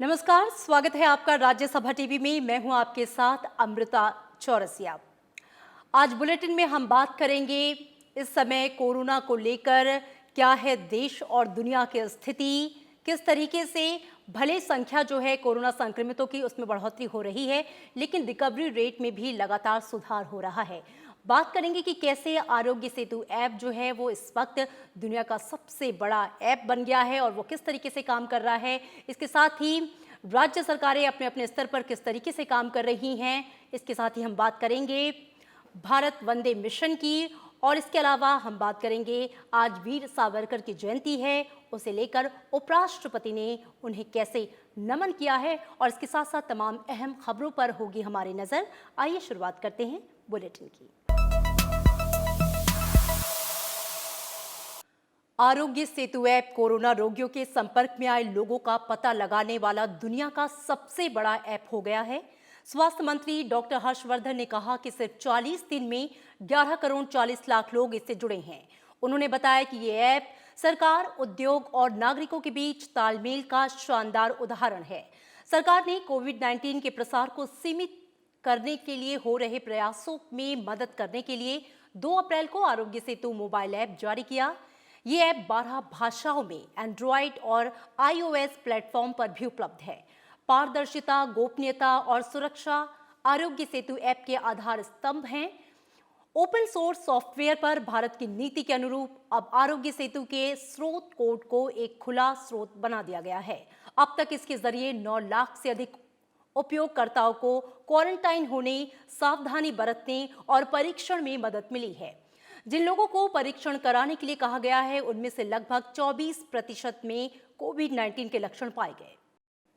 नमस्कार, स्वागत है आपका राज्यसभा टीवी में। मैं हूं आपके साथ अमृता चौरसिया। आज बुलेटिन में हम बात करेंगे इस समय कोरोना को लेकर क्या है देश और दुनिया की स्थिति, किस तरीके से भले संख्या जो है कोरोना संक्रमितों की उसमें बढ़ोतरी हो रही है, लेकिन रिकवरी रेट में भी लगातार सुधार हो रहा है। बात करेंगे कि कैसे आरोग्य सेतु ऐप जो है वो इस वक्त दुनिया का सबसे बड़ा ऐप बन गया है और वो किस तरीके से काम कर रहा है। इसके साथ ही राज्य सरकारें अपने अपने स्तर पर किस तरीके से काम कर रही हैं। इसके साथ ही हम बात करेंगे भारत वंदे मिशन की, और इसके अलावा हम बात करेंगे आज वीर सावरकर की जयंती है, उसे लेकर उपराष्ट्रपति ने उन्हें कैसे नमन किया है, और इसके साथ साथ तमाम अहम खबरों पर होगी हमारी नजर। आइए शुरुआत करते हैं बुलेटिन की। आरोग्य सेतु ऐप कोरोना रोगियों के संपर्क में आए लोगों का पता लगाने वाला दुनिया का सबसे बड़ा ऐप हो गया है। स्वास्थ्य मंत्री डॉक्टर हर्षवर्धन ने कहा कि सिर्फ 40 दिन में 11 करोड़ 40 लाख लोग इससे जुड़े हैं। उन्होंने बताया कि ये ऐप सरकार, उद्योग और नागरिकों के बीच तालमेल का शानदार उदाहरण है। सरकार ने कोविड-19 के प्रसार को सीमित करने के लिए हो रहे प्रयासों में मदद करने के लिए 2 अप्रैल को आरोग्य सेतु मोबाइल ऐप जारी किया। ये ऐप 12 भाषाओं में एंड्रॉइड और iOS प्लेटफॉर्म पर भी उपलब्ध है। पारदर्शिता, गोपनीयता और सुरक्षा आरोग्य सेतु ऐप के आधार स्तंभ हैं। ओपन सोर्स सॉफ्टवेयर पर भारत की नीति के अनुरूप अब आरोग्य सेतु के स्रोत कोड को एक खुला स्रोत बना दिया गया है। अब तक इसके जरिए 9 लाख से अधिक उपयोगकर्ताओं को क्वारंटाइन होने, सावधानी बरतने और परीक्षण में मदद मिली है। जिन लोगों को परीक्षण कराने के लिए कहा गया है, उनमें से लगभग 24% में कोविड-19 के लक्षण पाए गए।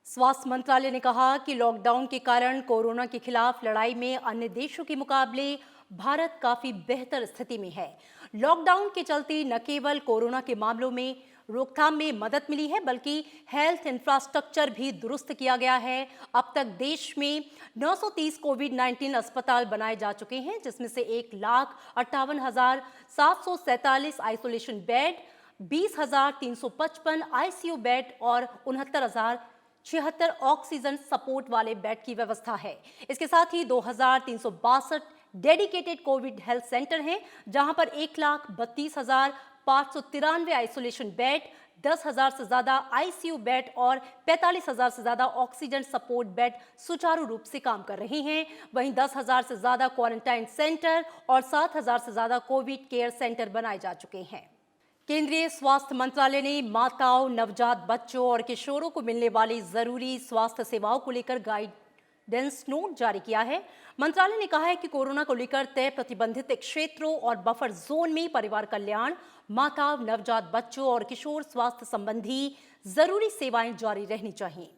स्वास्थ्य मंत्रालय ने कहा कि लॉकडाउन के कारण कोरोना के खिलाफ लड़ाई में अन्य देशों के मुकाबले भारत काफी बेहतर स्थिति में है। लॉकडाउन के चलते न केवल कोरोना के मामलों में रोकथाम में मदद मिली है, बल्कि हेल्थ इंफ्रास्ट्रक्चर भी दुरुस्त किया गया है। अब तक देश में 930 कोविड-19 अस्पताल बनाए जा चुके हैं, जिसमें से 1,58,747 आइसोलेशन बेड, 20,355 आईसीयू बेड और 69,076 ऑक्सीजन सपोर्ट वाले बेड की व्यवस्था है। इसके साथ ही 2,362 डेडिकेटेड कोविड हेल्थ सेंटर हैं, जहां पर 1,32,593 आइसोलेशन बेड, 10,000 से ज्यादा आईसीयू बेड और 45,000 से ज्यादा ऑक्सीजन सपोर्ट बेड सुचारू रूप से काम कर रहे हैं। वहीं 10,000 से ज्यादा क्वारंटाइन सेंटर और 7,000 से ज्यादा कोविड केयर सेंटर बनाए जा चुके हैं। केंद्रीय स्वास्थ्य मंत्रालय ने माताओं, नवजात बच्चों और किशोरों को मिलने वाली जरूरी स्वास्थ्य सेवाओं को लेकर गाइडेंस नोट जारी किया है। मंत्रालय ने कहा है कि कोरोना को लेकर तय प्रतिबंधित क्षेत्रों और बफर जोन में परिवार कल्याण, माता, नवजात बच्चों और किशोर स्वास्थ्य संबंधी जरूरी सेवाएं जारी रहनी चाहिए।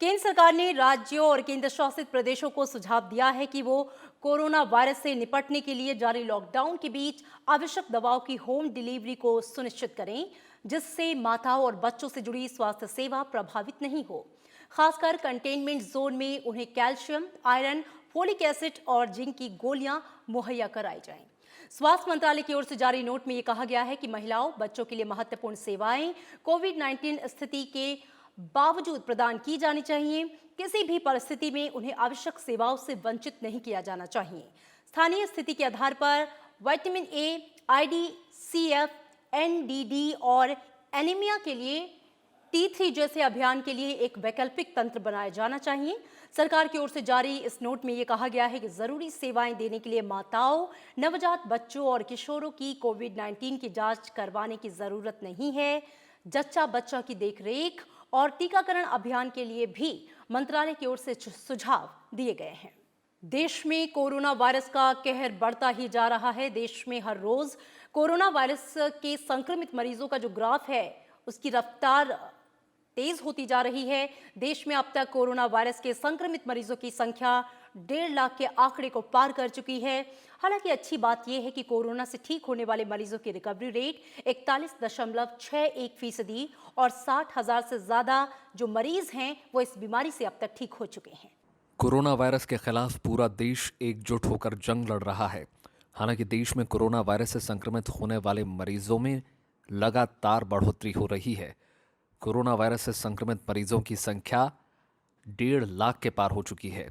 केंद्र सरकार ने राज्यों और केंद्र शासित प्रदेशों को सुझाव दिया है कि वो कोरोना वायरस से निपटने के लिए जारी लॉकडाउन के बीच आवश्यक दवाओं की होम डिलीवरी को सुनिश्चित करें, जिससे माताओं और बच्चों से जुड़ी स्वास्थ्य सेवा प्रभावित नहीं हो। खासकर कंटेनमेंट जोन में उन्हें कैल्शियम, आयरन, फोलिक एसिड और जिंक की गोलियां मुहैया कराई जाएं। स्वास्थ्य मंत्रालय की ओर से जारी नोट में यह कहा गया है कि महिलाओं, बच्चों के लिए महत्वपूर्ण सेवाएं कोविड-19 स्थिति के बावजूद प्रदान की जानी चाहिए। किसी भी परिस्थिति में उन्हें आवश्यक सेवाओं से वंचित नहीं किया जाना चाहिए। स्थानीय स्थिति के आधार पर विटामिन ए, IDCF, NDD और एनीमिया के लिए T3 जैसे अभियान के लिए एक वैकल्पिक तंत्र बनाया जाना चाहिए। सरकार की ओर से जारी इस नोट में यह कहा गया है कि जरूरी सेवाएं देने के लिए माताओं, नवजात बच्चों और किशोरों की कोविड-19 की जांच करवाने की जरूरत नहीं है। जच्चा बच्चा की देखरेख और टीकाकरण अभियान के लिए भी मंत्रालय की ओर से सुझाव दिए गए हैं। देश में कोरोना वायरस का कहर बढ़ता ही जा रहा है। देश में हर रोज कोरोना वायरस के संक्रमित मरीजों का जो ग्राफ है, उसकी रफ्तार तेज होती जा रही है। देश में अब तक कोरोना वायरस के संक्रमित मरीजों की संख्या 1.5 लाख के आंकड़े को पार कर चुकी है। हालांकि अच्छी बात यह है कि कोरोना से ठीक होने वाले मरीजों की रिकवरी रेट 41.61% और 60,000 से ज्यादा जो मरीज हैं वो इस बीमारी से अब तक ठीक हो चुके हैं। कोरोना वायरस के खिलाफ पूरा देश एकजुट होकर जंग लड़ रहा है। हालांकि देश में कोरोना वायरस से संक्रमित होने वाले मरीजों में लगातार बढ़ोतरी हो रही है। कोरोना वायरस से संक्रमित मरीजों की संख्या 1.5 लाख के पार हो चुकी है।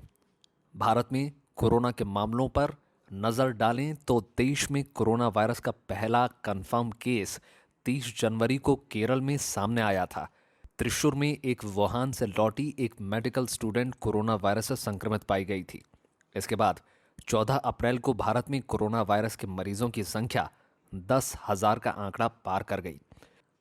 भारत में कोरोना के मामलों पर नजर डालें तो देश में कोरोना वायरस का पहला कंफर्म केस 30 जनवरी को केरल में सामने आया था। त्रिशूर में एक वुहान से लौटी एक मेडिकल स्टूडेंट कोरोना वायरस से संक्रमित पाई गई थी। इसके बाद 14 अप्रैल को भारत में कोरोना वायरस के मरीजों की संख्या 10,000 का आंकड़ा पार कर गई।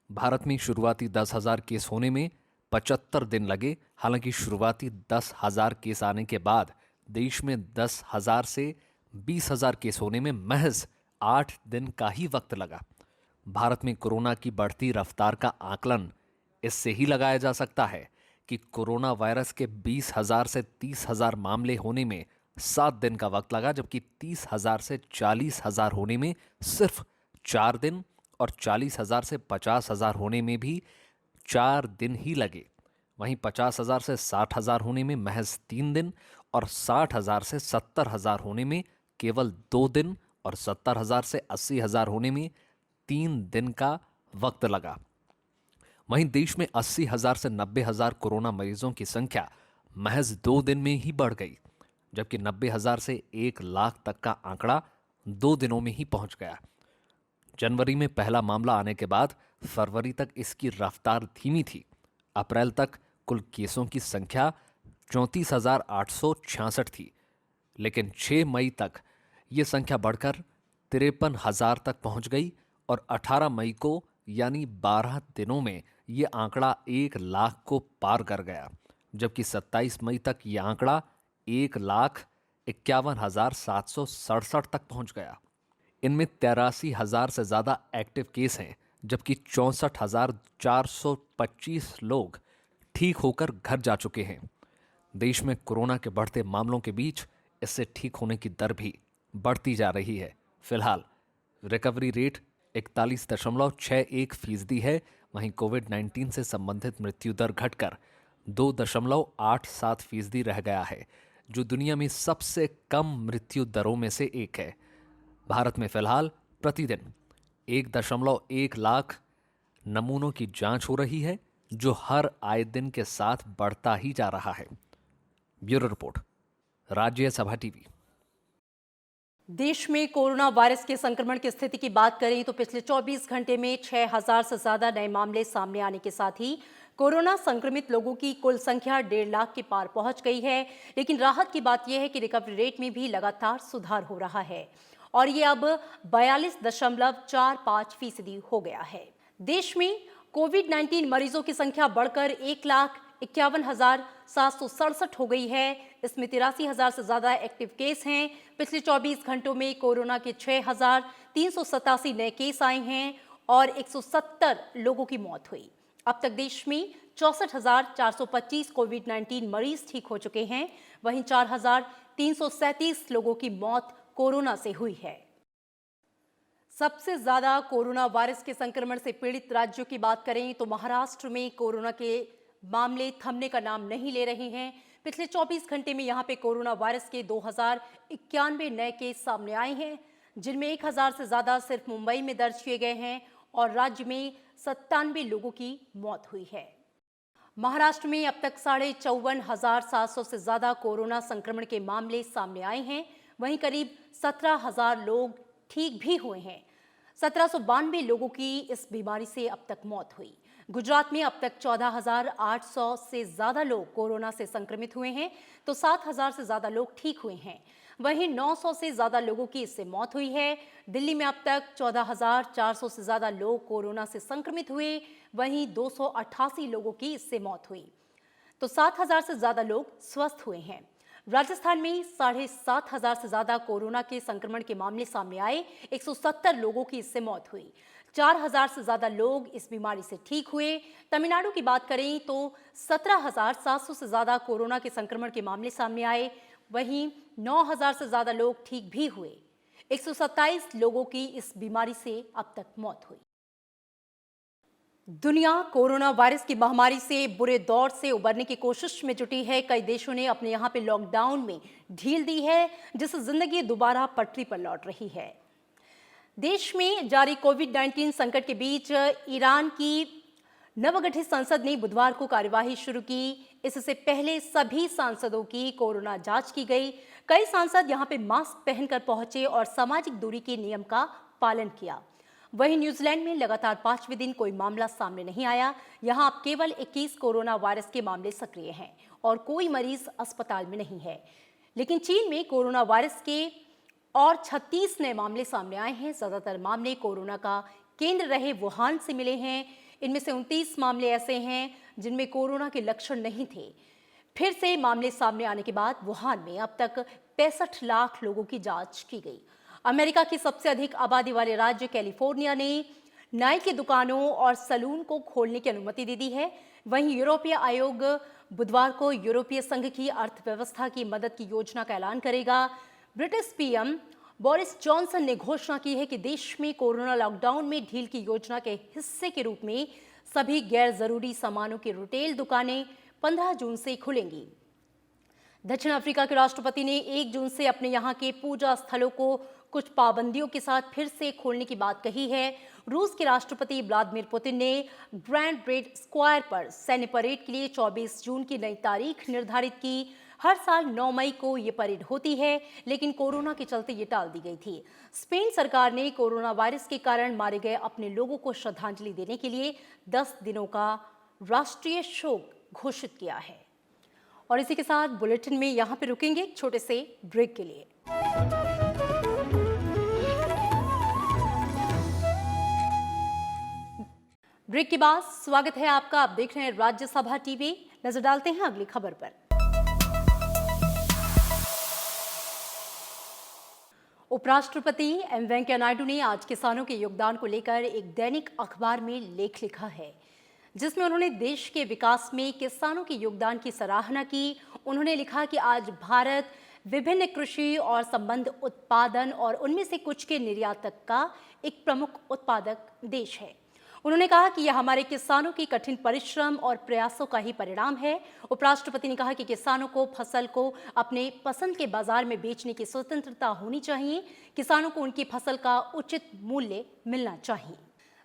भारत में शुरुआती 10,000 केस होने में 75 दिन लगे। हालांकि शुरुआती 10,000 केस आने के बाद देश में 10,000 से 20,000 केस होने में महज 8 दिन का ही वक्त लगा। भारत में कोरोना की बढ़ती रफ्तार का आकलन इससे ही लगाया जा सकता है कि कोरोना वायरस के 20,000 से 30,000 मामले होने में 7 दिन का वक्त लगा, जबकि 30,000 से 40,000 होने में सिर्फ 4 दिन और 40,000 से 50,000 होने में भी 4 दिन ही लगे। वहीं 50,000 से 60,000 होने में महज 3 दिन और 60,000 से 70,000 होने में केवल 2 दिन और 70,000 से 80,000 होने में 3 दिन का वक्त लगा। वहीं देश में 80,000 से 90,000 कोरोना मरीजों की संख्या महज 2 दिन में ही बढ़ गई, जबकि 90,000 से 1 लाख तक का आंकड़ा 2 दिनों में ही पहुंच गया। जनवरी में पहला मामला आने के बाद फरवरी तक इसकी रफ्तार धीमी थी। अप्रैल तक कुल केसों की संख्या 34,866 थी, लेकिन 6 मई तक ये संख्या बढ़कर 53,000 तक पहुंच गई और 18 मई को यानी 12 दिनों में ये आंकड़ा 1 लाख को पार कर गया, जबकि 27 मई तक ये आंकड़ा 1,51,767 तक पहुंच गया। इनमें 83,000 से ज्यादा एक्टिव केस हैं, जबकि 64,425 लोग ठीक होकर घर जा चुके हैं। देश में कोरोना के बढ़ते मामलों के बीच इससे ठीक होने की दर भी बढ़ती जा रही है। फिलहाल रिकवरी रेट 41.61% है। वहीं कोविड-19 से संबंधित मृत्यु दर घटकर 2.87% रह गया है, जो दुनिया में सबसे कम मृत्यु दरों में से एक है। भारत में फिलहाल प्रतिदिन 1.1 लाख नमूनों की जांच हो रही है, जो हर आए दिन के साथ बढ़ता ही जा रहा है। Bureau report, Rajya Sabha TV. देश में कोरोना वायरस के संक्रमण की स्थिति की बात करें तो पिछले 24 घंटे में 6,000 से ज्यादा नए मामले सामने आने के साथ ही कोरोना संक्रमित लोगों की कुल संख्या 1.5 लाख के पार पहुंच गई है। लेकिन राहत की बात यह है कि रिकवरी रेट में भी लगातार सुधार हो रहा है और ये अब 42.45% हो गया है। देश में कोविड-19 मरीजों की संख्या बढ़कर 1,51,767 हो गई है। इसमें 83,000 से ज्यादा एक्टिव केस हैं। पिछले 24 घंटों में कोरोना के 6,387 नए केस आए हैं और 170 लोगों की मौत हुई। अब तक देश में 64,425 कोविड-19 मरीज ठीक हो चुके हैं। वहीं 4,337 लोगों की मौत कोरोना से हुई है। सबसे ज्यादा कोरोना वायरस के संक्रमण से पीड़ित राज्यों की बात करें तो महाराष्ट्र में कोरोना के मामले थमने का नाम नहीं ले रहे हैं। पिछले 24 घंटे में यहां पे कोरोना वायरस के 2,091 नए केस सामने आए हैं, जिनमें 1,000 से ज्यादा सिर्फ मुंबई में दर्ज किए गए हैं और राज्य में 97 लोगों की मौत हुई है। महाराष्ट्र में अब तक 54,700 से ज्यादा कोरोना संक्रमण के मामले सामने आए हैं। वहीं करीब 17,000 लोग ठीक भी हुए हैं। 1792 लोगों की इस बीमारी से अब तक मौत हुई। गुजरात में अब तक 14,800 से ज्यादा लोग कोरोना से संक्रमित हुए हैं तो 7,000 से ज्यादा लोग ठीक हुए हैं। वहीं 900 से ज्यादा लोगों की इससे मौत हुई है। दिल्ली में अब तक 14,400 से ज्यादा लोग कोरोना से संक्रमित हुए, वहीं 288 लोगों की इससे मौत हुई तो 7,000 से ज्यादा लोग स्वस्थ हुए हैं। राजस्थान में 7,500 से ज्यादा कोरोना के संक्रमण के मामले सामने आए, 170 लोगों की इससे मौत हुई। 4,000 से ज्यादा लोग इस बीमारी से ठीक हुए। तमिलनाडु की बात करें तो 17,700 से ज्यादा कोरोना के संक्रमण के मामले सामने आए, वहीं 9,000 से ज्यादा लोग ठीक भी हुए। 127 लोगों की इस बीमारी से अब तक मौत हुई। दुनिया कोरोना वायरस की महामारी से बुरे दौर से उबरने की कोशिश में जुटी है। कई देशों ने अपने यहाँ पे लॉकडाउन में ढील दी है, जिससे जिंदगी दोबारा पटरी पर लौट रही है। देश में जारी कोविड-19 संकट के बीच ईरान की नवगठित संसद ने बुधवार को कार्यवाही शुरू की। इससे पहले सभी सांसदों की कोरोना जांच की गई। कई सांसद यहां पे मास्क पहनकर पहुंचे और सामाजिक दूरी के नियम का पालन किया। वहीं न्यूजीलैंड में लगातार 5वें दिन कोई मामला सामने नहीं आया। यहां अब केवल 21 कोरोना वायरस के मामले सक्रिय हैं और कोई मरीज अस्पताल में नहीं है। लेकिन चीन में कोरोना वायरस के और 36 नए मामले सामने आए हैं। ज्यादातर मामले कोरोना का केंद्र रहे वुहान से मिले हैं। इनमें से 29 मामले ऐसे हैं जिनमें कोरोना के लक्षण नहीं थे। फिर से मामले सामने आने के बाद वुहान में अब तक 65 लाख लोगों की जांच की गई। अमेरिका की सबसे अधिक आबादी वाले राज्य कैलिफोर्निया ने नाई की दुकानों और सैलून को खोलने की अनुमति दे दी है। वहीं यूरोपीय आयोग बुधवार को यूरोपीय संघ की अर्थव्यवस्था की मदद की योजना का ऐलान करेगा। ब्रिटिश पीएम बोरिस जॉनसन ने घोषणा की है कि देश में कोरोना लॉकडाउन में ढील की योजना के हिस्से के रूप में सभी गैर जरूरी सामानों की रिटेल दुकानें 15 जून से खुलेंगी। दक्षिण अफ्रीका के राष्ट्रपति ने 1 जून से अपने यहाँ के पूजा स्थलों को कुछ पाबंदियों के साथ फिर से खोलने की बात कही है। रूस के राष्ट्रपति व्लादिमीर पुतिन ने ग्रैंड ब्रेड स्क्वायर पर सैन्य परेड के लिए 24 जून की नई तारीख निर्धारित की। हर साल 9 मई को ये परेड होती है, लेकिन कोरोना के चलते ये टाल दी गई थी। स्पेन सरकार ने कोरोना वायरस के कारण मारे गए अपने लोगों को श्रद्धांजलि देने के लिए 10 दिनों का राष्ट्रीय शोक घोषित किया है। और इसी के साथ बुलेटिन में यहाँ पे रुकेंगे एक छोटे से ब्रेक के लिए। ब्रेक के बाद स्वागत है आपका। आप देख रहे हैं राज्यसभा टीवी। नजर डालते हैं अगली खबर पर। उपराष्ट्रपति एम वेंकैया नायडू ने आज किसानों के योगदान को लेकर एक दैनिक अखबार में लेख लिखा है, जिसमें उन्होंने देश के विकास में किसानों के योगदान की सराहना की। उन्होंने लिखा कि आज भारत विभिन्न कृषि और संबंध उत्पादन और उनमें से कुछ के निर्यातक का एक प्रमुख उत्पादक देश है। उन्होंने कहा कि यह हमारे किसानों की कठिन परिश्रम और प्रयासों का ही परिणाम है। उपराष्ट्रपति ने कहा कि किसानों को फसल को अपने पसंद के बाजार में बेचने की स्वतंत्रता होनी चाहिए। किसानों को उनकी फसल का उचित मूल्य मिलना चाहिए।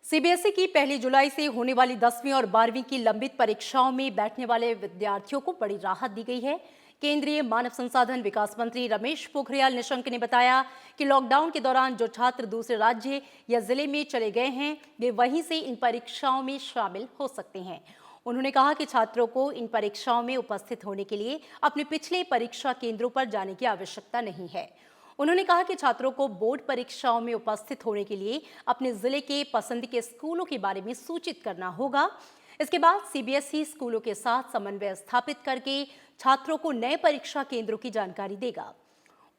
सीबीएसई की 1 जुलाई से होने वाली 10वीं और 12वीं की लंबित परीक्षाओं में बैठने वाले विद्यार्थियों को बड़ी राहत दी गई है। केंद्रीय मानव संसाधन विकास मंत्री रमेश पोखरियाल निशंक ने बताया कि लॉकडाउन के दौरान जो छात्र दूसरे राज्य या जिले में चले गए हैं, वे वहीं से इन परीक्षाओं में शामिल हो सकते हैं। उन्होंने कहा कि छात्रों को इन परीक्षाओं में उपस्थित होने के लिए अपने पिछले परीक्षा केंद्रों पर जाने की आवश्यकता नहीं है। उन्होंने कहा कि छात्रों को बोर्ड परीक्षाओं में उपस्थित होने के लिए अपने जिले के पसंद के स्कूलों के बारे में सूचित करना होगा। इसके बाद सीबीएसई स्कूलों के साथ समन्वय स्थापित करके छात्रों को नए परीक्षा केंद्रों की जानकारी देगा।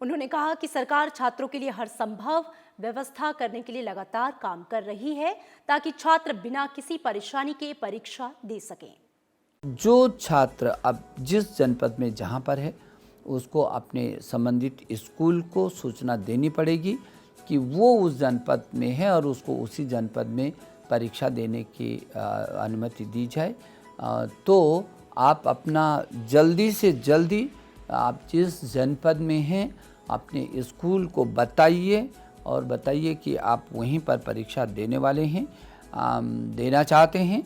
उन्होंने कहा कि सरकार छात्रों के लिए हर संभव व्यवस्था करने के लिए लगातार काम कर रही है, ताकि छात्र बिना किसी परेशानी के परीक्षा दे सकें। जो छात्र अब जिस जनपद में जहाँ पर है, उसको अपने संबंधित स्कूल को सूचना देनी पड़ेगी कि वो उस जनपद में है और उसको उसी जनपद में परीक्षा देने की अनुमति दी जाए। तो आप अपना जल्दी से जल्दी आप जिस जनपद में हैं अपने स्कूल को बताइए और बताइए कि आप वहीं पर परीक्षा देने वाले हैं, देना चाहते हैं।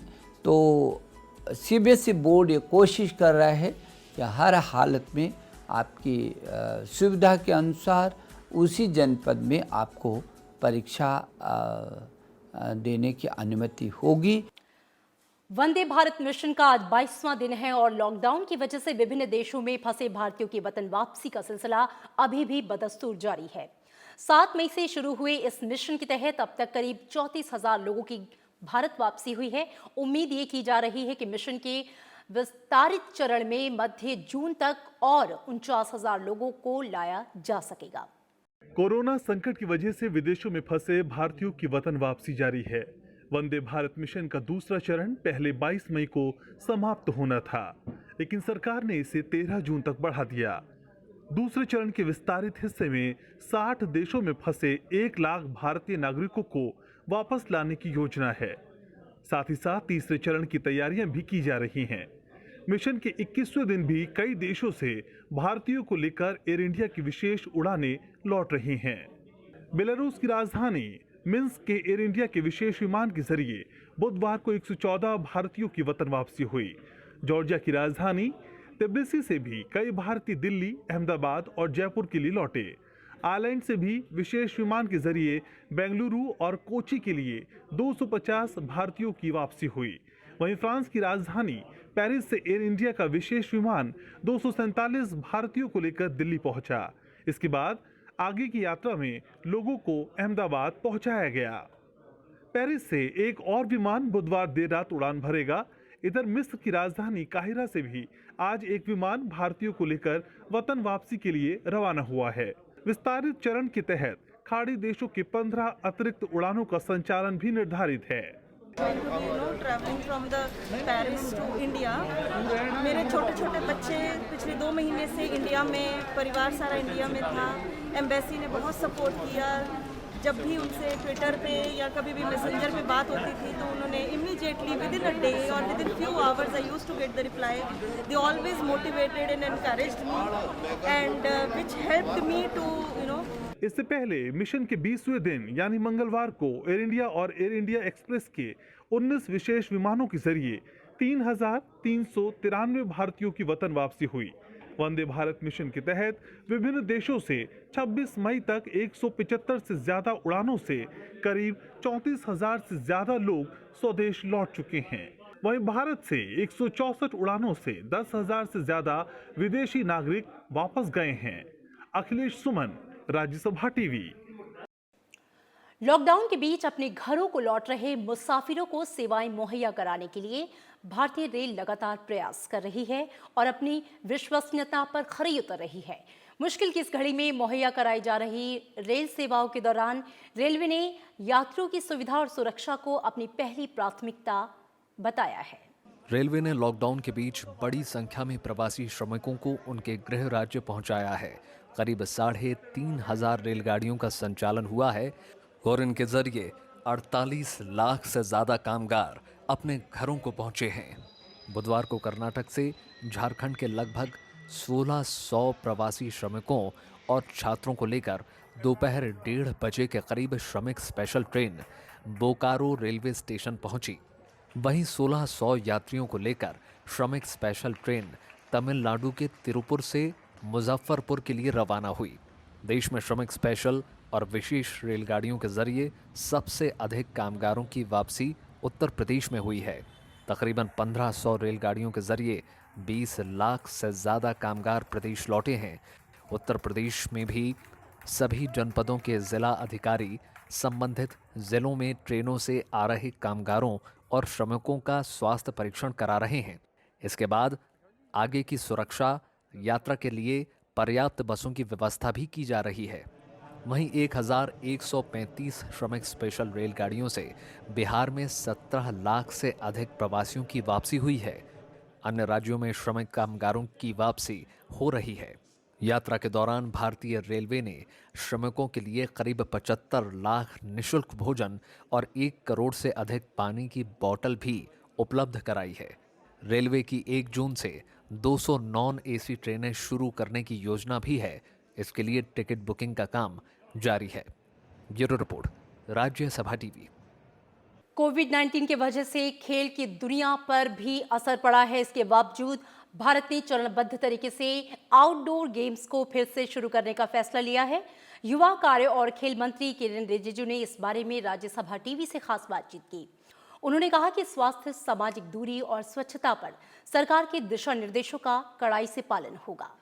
तो सीबीएसई बोर्ड ये कोशिश कर रहा है कि हर हालत में आपकी सुविधा के अनुसार उसी जनपद में आपको परीक्षा देने की अनुमति होगी। वंदे भारत मिशन का आज 22वां दिन है और लॉकडाउन की वजह से विभिन्न देशों में फंसे भारतीयों की वतन वापसी का सिलसिला अभी भी बदस्तूर जारी है। 7 मई से शुरू हुए इस मिशन के तहत अब तक करीब 34,000 लोगों की भारत वापसी हुई है। उम्मीद ये की जा रही है कि मिशन के विस्तारित चरण में मध्य जून तक और 49,000 लोगों को लाया जा सकेगा। कोरोना संकट की वजह से विदेशों में फंसे भारतीयों की वतन वापसी जारी है। वंदे भारत मिशन का दूसरा चरण पहले 22 मई को समाप्त होना था, लेकिन सरकार ने इसे 13 जून तक बढ़ा दिया। दूसरे चरण के विस्तारित हिस्से में 60 देशों में फंसे 1 लाख भारतीय नागरिकों को वापस लाने की योजना है। साथ ही साथ तीसरे चरण की तैयारियां भी की जा रही हैं। मिशन के 21वें दिन भी कई देशों से भारतीयों को लेकर एयर इंडिया की विशेष उड़ानें लौट रही हैं। बेलारूस की राजधानी मिन्स्क के एयर इंडिया के विशेष विमान के जरिए बुधवार को 114 भारतीयों की वतन वापसी हुई। जॉर्जिया की राजधानी तिब्लिसी से भी कई भारतीय दिल्ली, अहमदाबाद और जयपुर के लिए लौटे। आयरलैंड से भी विशेष विमान के जरिए बेंगलुरु और कोची के लिए 250 भारतीयों की वापसी हुई। वहीं फ्रांस की राजधानी पेरिस से एयर इंडिया का विशेष विमान 247 भारतीयों को लेकर दिल्ली पहुंचा। इसके बाद आगे की यात्रा में लोगों को अहमदाबाद पहुंचाया गया। पेरिस से एक और विमान बुधवार देर रात उड़ान भरेगा। इधर मिस्र की राजधानी काहिरा से भी आज एक विमान भारतीयों को लेकर वतन वापसी के लिए रवाना हुआ है। विस्तारित चरण के तहत खाड़ी देशों के 15 अतिरिक्त उड़ानों का संचालन भी निर्धारित है। Travelling from the Paris to India. मेरे छोटे छोटे बच्चे पिछले 2 महीने से इंडिया में, परिवार सारा इंडिया में था। एम्बेसी ने बहुत सपोर्ट किया। जब भी उनसे ट्विटर पे या कभी भी मैसेंजर पे बात होती थी तो उन्होंने immediately within a day और within few hours I used to get the reply. They always motivated and encouraged me and which helped me to इससे पहले मिशन के 20वें दिन यानी मंगलवार को एयर इंडिया और एयर इंडिया एक्सप्रेस के 19 विशेष विमानों के जरिए 3,393 भारतीयों की वतन वापसी हुई। वंदे भारत मिशन के तहत विभिन्न देशों से 26 मई तक 175 से ज्यादा उड़ानों से करीब 34,000 से ज्यादा लोग स्वदेश लौट चुके हैं। वहीं भारत से 164 उड़ानों से 10,000 से ज्यादा विदेशी नागरिक वापस गए हैं। अखिलेश सुमन, राज्यसभा टीवी। लॉकडाउन के बीच अपने घरों को लौट रहे मुसाफिरों को सेवाएं मुहैया कराने के लिए भारतीय रेल लगातार प्रयास कर रही है और अपनी विश्वसनीयता पर खरी उतर रही है। मुश्किल की इस घड़ी में मुहैया कराई जा रही रेल सेवाओं के दौरान रेलवे ने यात्रियों की सुविधा और सुरक्षा को अपनी पहली प्राथमिकता बताया है। रेलवे ने लॉकडाउन के बीच बड़ी संख्या में प्रवासी श्रमिकों को उनके गृह राज्य पहुंचाया है। करीब 3,500 रेलगाड़ियों का संचालन हुआ है और इनके जरिए 48 लाख से ज्यादा कामगार अपने घरों को पहुंचे हैं। बुधवार को कर्नाटक से झारखंड के लगभग 1,600 प्रवासी श्रमिकों और छात्रों को लेकर दोपहर 1:30 बजे के करीब श्रमिक special train Bokaro railway station पहुंची। वहीं 1,600 यात्रियों को लेकर श्रमिक स्पेशल ट्रेन तमिलनाडु के तिरुपुर से मुजफ्फरपुर के लिए रवाना हुई। देश में श्रमिक स्पेशल और विशेष रेलगाड़ियों के जरिए सबसे अधिक कामगारों की वापसी उत्तर प्रदेश में हुई है। तकरीबन 1,500 रेलगाड़ियों के जरिए 20 लाख से ज़्यादा कामगार प्रदेश लौटे हैं। उत्तर प्रदेश में भी सभी जनपदों के जिला अधिकारी संबंधित जिलों में ट्रेनों से आ रहे कामगारों और श्रमिकों का स्वास्थ्य परीक्षण करा रहे हैं। इसके बाद आगे की सुरक्षा यात्रा के लिए पर्याप्त बसों की व्यवस्था भी की जा रही है। वहीं 1,135 श्रमिक स्पेशल रेलगाड़ियों से बिहार में 17 लाख से अधिक प्रवासियों की वापसी हुई है। अन्य राज्यों में श्रमिक कामगारों की वापसी हो रही है। यात्रा के दौरान भारतीय रेलवे ने श्रमिकों के लिए करीब 75 लाख निःशुल्क भोजन और 1 करोड़ से अधिक पानी की बोतल भी उपलब्ध कराई है। रेलवे की 1 जून से 200 नॉन एसी ट्रेनें शुरू करने की योजना भी है। इसके लिए टिकट बुकिंग का काम जारी है। Bureau report, Rajya Sabha TV. कोविड-19 की वजह से खेल की दुनिया पर भी असर पड़ा है। इसके बावजूद भारत ने चरणबद्ध तरीके से आउटडोर गेम्स को फिर से शुरू करने का फैसला लिया है। युवा कार्य और खेल मंत्री किरेन रिजिजू ने इस बारे में राज्यसभा टीवी से खास बातचीत की। उन्होंने कहा कि स्वास्थ्य, सामाजिक दूरी और स्वच्छता पर सरकार के दिशा निर्देशों का कड़ाई से पालन होगा।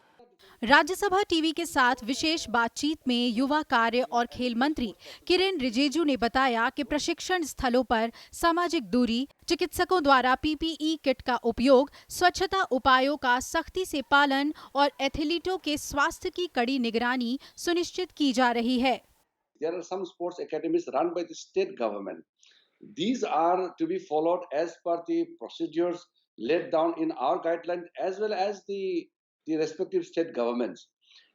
राज्यसभा टीवी के साथ विशेष बातचीत में युवा कार्य और खेल मंत्री किरेन रिजिजू ने बताया कि प्रशिक्षण स्थलों पर सामाजिक दूरी, चिकित्सकों द्वारा पीपीई किट का उपयोग, स्वच्छता उपायों का सख्ती से पालन और एथलीटों के स्वास्थ्य की कड़ी निगरानी सुनिश्चित की जा रही है। There are some sports academies run by the state government. These are to be followed as per the procedures laid down in our guidelines as well as the respective state governments.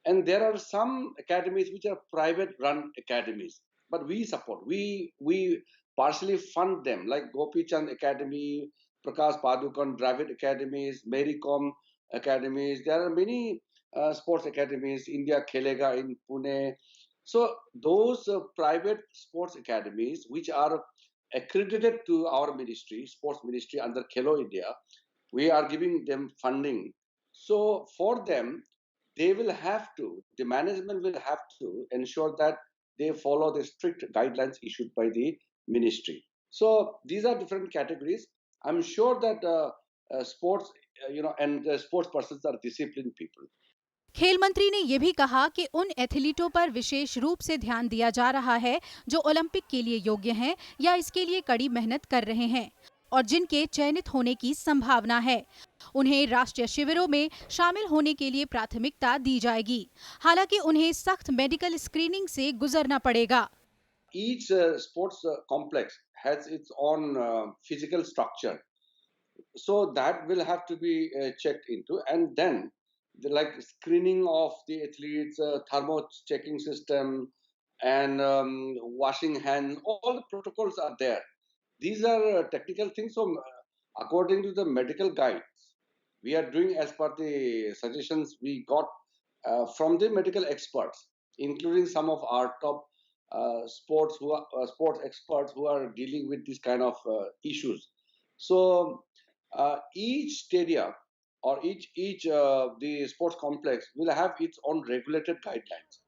And there are some academies which are private run academies, but we support, we partially fund them, like Gopi Chand Academy, Prakash Padukan Dravid Academies, Mary Kom Academies. There are many sports academies, India Khelega in Pune. So those private sports academies which are accredited to our ministry, sports ministry under Khelo India, we are giving them funding. So for them, the management will have to ensure that they follow the strict guidelines issued by the ministry. So these are different categories. I'm sure that sports, and sports persons are disciplined people. खेल मंत्री ने ये भी कहा कि उन एथलीटों पर विशेष रूप से ध्यान दिया जा रहा है जो ओलंपिक के लिए योग्य हैं या इसके लिए कड़ी मेहनत कर रहे हैं और जिनके चयनित होने की संभावना है। उन्हें राष्ट्रीय शिविरों में शामिल होने के लिए प्राथमिकता दी जाएगी। हालांकि उन्हें सख्त मेडिकल स्क्रीनिंग से गुजरना पड़ेगा। Each sports complex has its own physical structure, so that will have to be checked into, and then like screening of the athletes, thermo checking system, and washing hands, all the protocols are there. These are technical things. So according to the medical guides, we are doing as per the suggestions we got from the medical experts, including some of our top sports experts who are dealing with this kind of issues. So each stadium or each the sports complex will have its own regulated guidelines.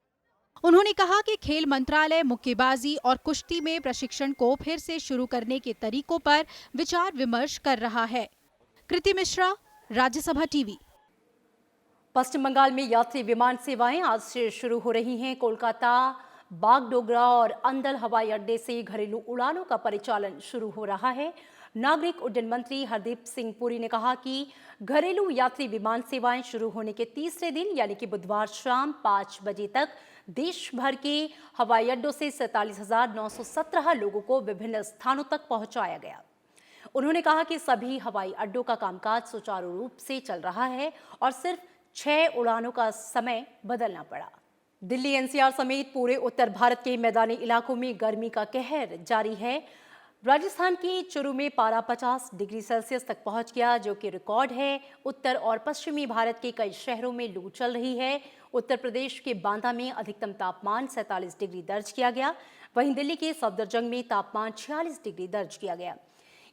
उन्होंने कहा कि खेल मंत्रालय मुक्केबाजी और कुश्ती में प्रशिक्षण को फिर से शुरू करने के तरीकों पर विचार विमर्श कर रहा है। कृति मिश्रा, राज्यसभा टीवी। पश्चिम बंगाल में यात्री विमान सेवाएं आज से शुरू हो रही हैं। कोलकाता, बागडोगरा और अंदल हवाई अड्डे से घरेलू उड़ानों का परिचालन शुरू हो रहा है। नागरिक उड्डयन मंत्री हरदीप सिंह पुरी ने कहा कि घरेलू यात्री विमान सेवाएं शुरू होने के तीसरे दिन यानी कि बुधवार शाम 5 बजे तक देश भर के हवाई अड्डों से 47,917 लोगों को विभिन्न स्थानों तक पहुंचाया गया। उन्होंने कहा कि सभी हवाई अड्डों का कामकाज सुचारू रूप से चल रहा है और सिर्फ 6 उड़ानों का समय बदलना पड़ा। दिल्ली एनसीआर समेत पूरे उत्तर भारत के मैदानी इलाकों में गर्मी का कहर जारी है। राजस्थान के चुरू में पारा 50 डिग्री सेल्सियस तक पहुंच गया, जो कि रिकॉर्ड है। उत्तर और पश्चिमी भारत के कई शहरों में लू चल रही है। उत्तर प्रदेश के बांदा में अधिकतम तापमान 47 डिग्री दर्ज किया गया। वहीं दिल्ली के सफदरजंग में तापमान 46 डिग्री दर्ज किया गया।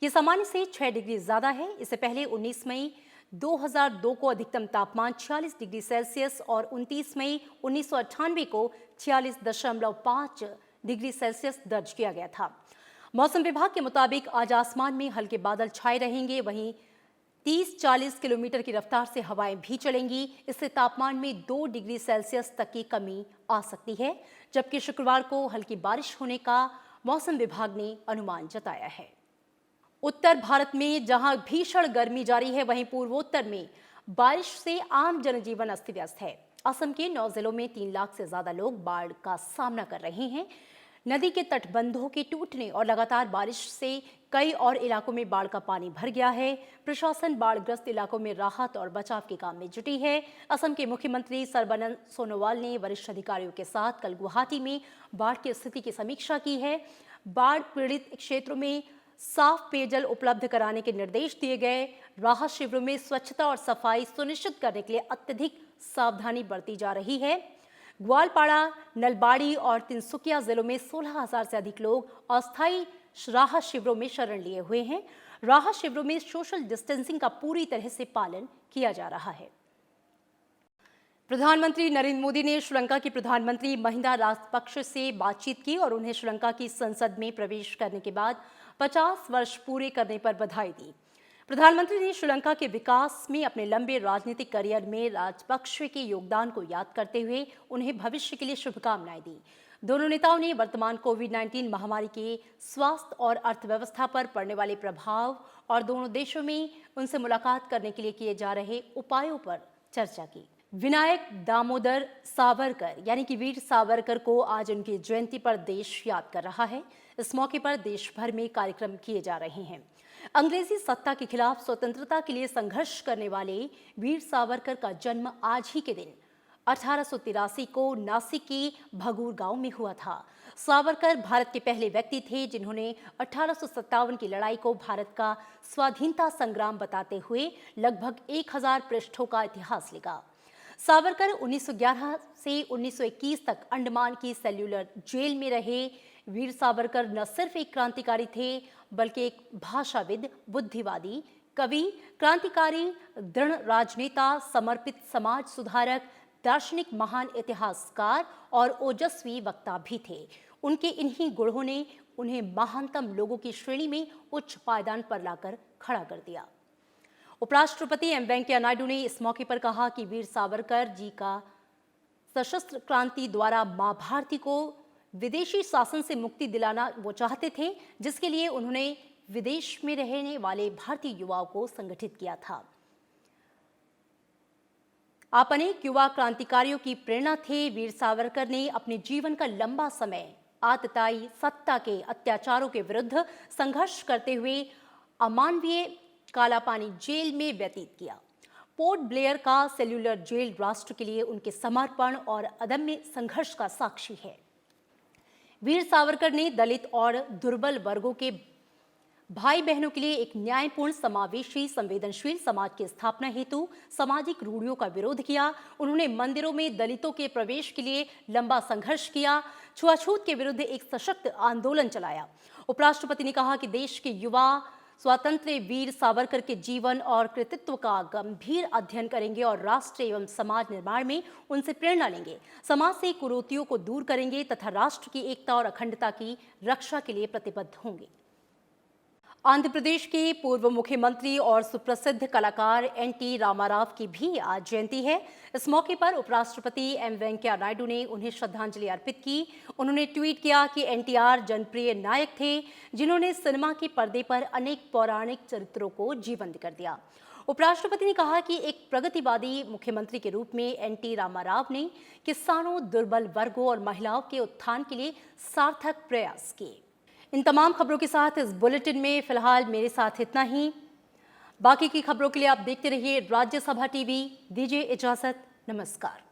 ये सामान्य से 6 डिग्री ज्यादा है। इससे पहले 19 मई 2002 को अधिकतम तापमान 46 डिग्री सेल्सियस और 29 मई 1998 को 46.5 डिग्री सेल्सियस दर्ज किया गया था। मौसम विभाग के मुताबिक आज आसमान में हल्के बादल छाए रहेंगे। वहीं 30-40 किलोमीटर की रफ्तार से हवाएं भी चलेंगी। इससे तापमान में 2 डिग्री सेल्सियस तक की कमी आ सकती है, जबकि शुक्रवार को हल्की बारिश होने का मौसम विभाग ने अनुमान जताया है। उत्तर भारत में जहां भीषण गर्मी जारी है, वहीं पूर्वोत्तर में बारिश से आम जनजीवन अस्त व्यस्त है। असम के 9 जिलों में 3 लाख से ज्यादा लोग बाढ़ का सामना कर रहे हैं। नदी के तटबंधों के टूटने और लगातार बारिश से कई और इलाकों में बाढ़ का पानी भर गया है। प्रशासन बाढ़ग्रस्त इलाकों में राहत और बचाव के काम में जुटी है। असम के मुख्यमंत्री सर्बानंद सोनोवाल ने वरिष्ठ अधिकारियों के साथ कल गुवाहाटी में बाढ़ की स्थिति की समीक्षा की है। बाढ़ पीड़ित क्षेत्रों में साफ पेयजल उपलब्ध कराने के निर्देश दिए गए। राहत शिविरों में स्वच्छता और सफाई सुनिश्चित करने के लिए अत्यधिक सावधानी बरती जा रही है। ग्वालपाड़ा, नलबाड़ी और तिनसुकिया जिलों में 16,000 से अधिक लोग अस्थायी राहत शिविरों में शरण लिए हुए हैं। राहत शिविरों में सोशल डिस्टेंसिंग का पूरी तरह से पालन किया जा रहा है। प्रधानमंत्री नरेंद्र मोदी ने श्रीलंका के प्रधानमंत्री महिंदा राजपक्षे से बातचीत की और उन्हें श्रीलंका की संसद में प्रवेश करने के बाद 50 वर्ष पूरे करने पर बधाई दी। प्रधानमंत्री ने श्रीलंका के विकास में अपने लंबे राजनीतिक करियर में राजपक्षे के योगदान को याद करते हुए उन्हें भविष्य के लिए शुभकामनाएं दी। दोनों नेताओं ने वर्तमान कोविड-19 महामारी के स्वास्थ्य और अर्थव्यवस्था पर पड़ने वाले प्रभाव और दोनों देशों में उनसे मुलाकात करने के लिए किए जा रहे उपायों पर चर्चा की। विनायक दामोदर सावरकर यानी कि वीर सावरकर को आज उनकी जयंती पर देश याद कर रहा है। इस मौके पर देश भर में कार्यक्रम किए जा रहे हैं। अंग्रेजी सत्ता के खिलाफ स्वतंत्रता के लिए संघर्ष करने वाले वीर सावरकर का जन्म आज ही के दिन 1883 को नासिक के भगूर गांव में हुआ था। सावरकर भारत के पहले व्यक्ति थे जिन्होंने 1857 की लड़ाई को भारत का स्वाधीनता संग्राम बताते हुए लगभग 1000 पृष्ठों का इतिहास लिखा। सावरकर 1911 से 1921 तक अंडमान की सेल्यूलर जेल में रहे। वीर सावरकर न सिर्फ एक क्रांतिकारी थे, बल्कि एक भाषाविद, बुद्धिवादी, कवि, क्रांतिकारी, दृढ़ राजनेता, समर्पित समाज सुधारक, दार्शनिक, महान इतिहासकार और ओजस्वी वक्ता भी थे। उनके इन्हीं गुणों ने उन्हें महानतम लोगों की श्रेणी में उच्च पायदान पर लाकर खड़ा कर दिया। उपराष्ट्रपति एम वेंकैया नायडू ने इस मौके पर कहा कि वीर सावरकर जी का सशस्त्र क्रांति द्वारा मां भारती को विदेशी शासन से मुक्ति दिलाना वो चाहते थे, जिसके लिए उन्होंने विदेश में रहने वाले भारतीय युवाओं को संगठित किया था। आप अनेक युवा क्रांतिकारियों की प्रेरणा थे। वीर सावरकर ने अपने जीवन का लंबा समय आतताई सत्ता के अत्याचारों के विरुद्ध संघर्ष करते हुए अमानवीय कालापानी जेल में व्यतीत किया। पोर्ट ब्लेयर का सेल्यूलर जेल राष्ट्र के लिए उनके समर्पण और अदम्य संघर्ष का साक्षी है। वीर सावरकर ने दलित और दुर्बल वर्गों के भाई बहनों के लिए एक न्यायपूर्ण, समावेशी, संवेदनशील समाज की स्थापना हेतु सामाजिक रूढ़ियों का विरोध किया। उन्होंने मंदिरों में दलितों के प्रवेश के लिए लंबा संघर्ष किया, छुआछूत के विरुद्ध एक सशक्त आंदोलन चलाया। उपराष्ट्रपति ने कहा कि देश के युवा स्वातंत्र्य वीर सावरकर के जीवन और कृतित्व का गंभीर अध्ययन करेंगे और राष्ट्र एवं समाज निर्माण में उनसे प्रेरणा लेंगे, समाज से कुरीतियों को दूर करेंगे तथा राष्ट्र की एकता और अखंडता की रक्षा के लिए प्रतिबद्ध होंगे। आंध्र प्रदेश के पूर्व मुख्यमंत्री और सुप्रसिद्ध कलाकार एन.टी. रामाराव की भी आज जयंती है। इस मौके पर उपराष्ट्रपति एम वेंकैया नायडू ने उन्हें श्रद्धांजलि अर्पित की। उन्होंने ट्वीट किया कि एनटीआर जनप्रिय नायक थे, जिन्होंने सिनेमा के पर्दे पर अनेक पौराणिक चरित्रों को जीवंत कर दिया। उपराष्ट्रपति ने कहा कि एक प्रगतिवादी मुख्यमंत्री के रूप में एन.टी. रामाराव ने किसानों, दुर्बल वर्गों और महिलाओं के उत्थान के लिए सार्थक प्रयास किए। इन तमाम खबरों के साथ इस बुलेटिन में फिलहाल मेरे साथ इतना ही। बाकी की खबरों के लिए आप देखते रहिए राज्यसभा टीवी। दीजिए इजाजत, नमस्कार।